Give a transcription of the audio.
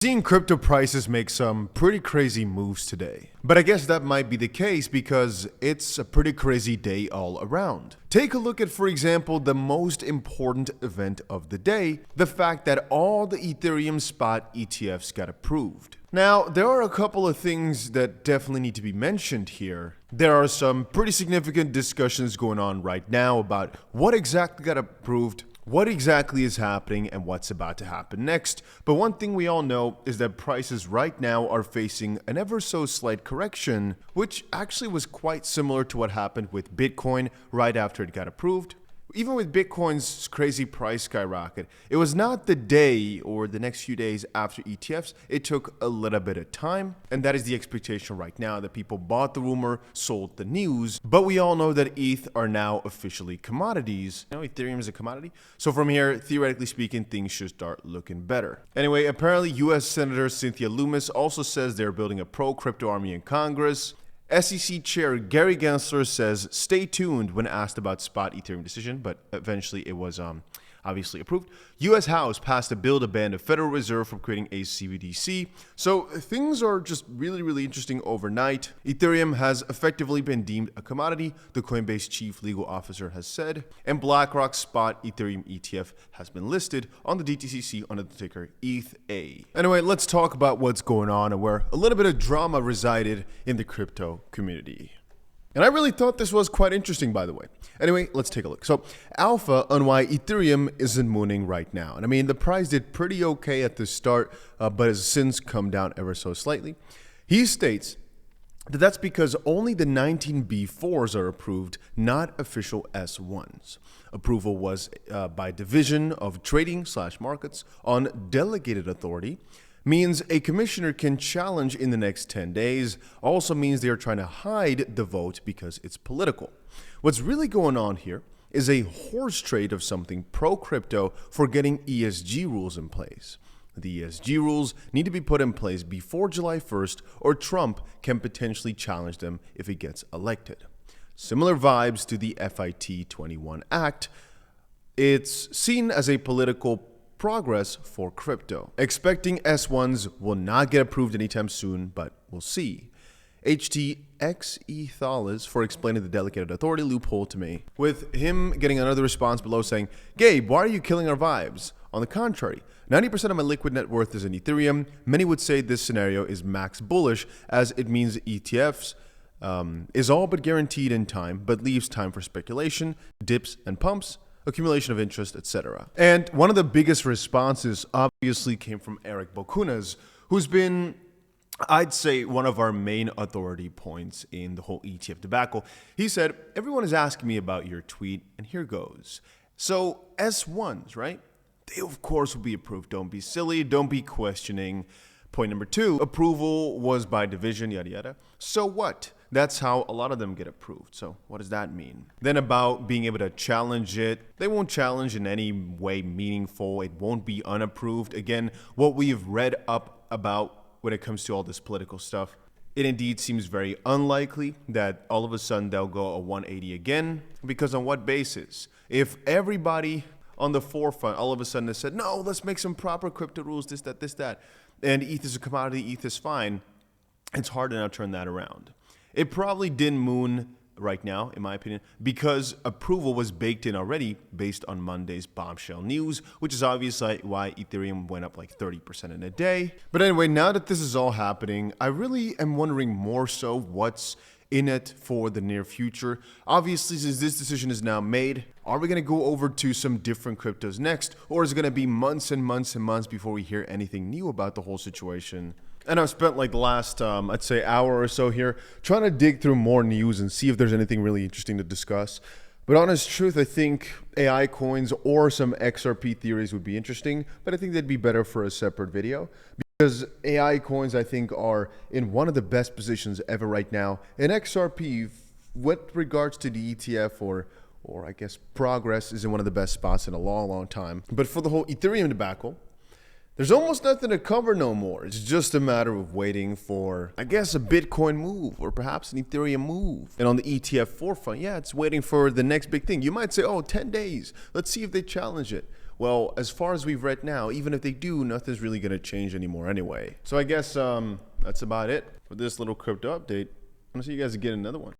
Seeing crypto prices make some pretty crazy moves today. But I guess that might be the case because it's a pretty crazy day all around. Take a look at, for example, the most important event of the day, the fact that all the Ethereum spot ETFs got approved. Now, there are a couple of things that definitely need to be mentioned here. There are some pretty significant discussions going on right now about what exactly got approved, what exactly is happening, and what's about to happen next. But one thing we all know is that prices right now are facing an ever so slight correction, which actually was quite similar to what happened with Bitcoin right after it got approved. Even with Bitcoin's crazy price skyrocket, it was not the day or the next few days after ETFs. It took a little bit of time, and that is the expectation right now, that people bought the rumor, sold the news. But we all know that ETH are now officially commodities. You know, Ethereum is a commodity. So from here, theoretically speaking, things should start looking better. Anyway, apparently US Senator Cynthia Lummis also says they're building a pro-crypto army in Congress. SEC Chair Gary Gensler says stay tuned when asked about spot Ethereum decision, but eventually it was obviously approved. U.S. House passed a bill to ban the Federal Reserve from creating a CBDC. So things are just really interesting overnight. Ethereum has effectively been deemed a commodity, the Coinbase chief legal officer has said, and BlackRock's spot Ethereum ETF has been listed on the DTCC under the ticker ETHA. Anyway, let's talk about what's going on and where a little bit of drama resided in the crypto community. And I really thought this was quite interesting, by the way. Anyway, let's take a look. So, Alpha on why Ethereum isn't mooning right now. And I mean, the price did pretty okay at the start, but has since come down ever so slightly. He states that that's because only the 19B4s are approved, not official S1s. Approval was by Division of Trading/Markets on delegated authority. Means a commissioner can challenge in the next 10 days, also means they are trying to hide the vote because it's political. What's really going on here is a horse trade of something pro-crypto for getting ESG rules in place. The ESG rules need to be put in place before July 1st, or Trump can potentially challenge them if he gets elected. Similar vibes to the FIT21 Act. It's seen as a political progress for crypto. Expecting S1s will not get approved anytime soon, but we'll see. 𝗕𝗘𝗪𝗔𝗥𝗡 for explaining the delegated authority loophole to me, with him getting another response below saying, Gabe, why are you killing our vibes? On the contrary, 90% of my liquid net worth is in Ethereum. Many would say this scenario is max bullish, as it means ETFs is all but guaranteed in time, but leaves time for speculation, dips and pumps, accumulation of interest, etc. And one of the biggest responses obviously came from Eric Bokunas, who's been, I'd say, one of our main authority points in the whole ETF debacle. He said, everyone is asking me about your tweet, and here goes. So S1s, right? They of course will be approved. Don't be silly, don't be questioning. Point number 2, approval was by division, yada yada. So what? That's how a lot of them get approved. So what does that mean? Then about being able to challenge it, they won't challenge in any way meaningful. It won't be unapproved. Again, what we've read up about when it comes to all this political stuff, it indeed seems very unlikely that all of a sudden they'll go a 180 again. Because on what basis? If everybody on the forefront all of a sudden has said, no, let's make some proper crypto rules, this, that, and ETH is a commodity, ETH is fine, it's hard to now turn that around. It probably didn't moon right now, in my opinion, because approval was baked in already based on Monday's bombshell news, which is obviously why Ethereum went up like 30% in a day. But anyway, now that this is all happening, I really am wondering more so what's in it for the near future. Obviously, since this decision is now made, are we going to go over to some different cryptos next, or is it going to be months and months and months before we hear anything new about the whole situation? And I've spent like the last, I'd say, hour or so here trying to dig through more news and see if there's anything really interesting to discuss. But honest truth, I think AI coins or some XRP theories would be interesting, but I think they'd be better for a separate video. Because AI coins, I think, are in one of the best positions ever right now. And XRP, with regards to the ETF or I guess progress, is in one of the best spots in a long time. But for the whole Ethereum debacle, there's almost nothing to cover no more. It's just a matter of waiting for, I guess, a Bitcoin move or perhaps an Ethereum move. And on the ETF forefront, yeah, it's waiting for the next big thing. You might say, oh, 10 days. Let's see if they challenge it. well, as far as we've read now, even if they do, nothing's really going to change anymore anyway. So I guess that's about it for this little crypto update. I'm going to see you guys again in another one.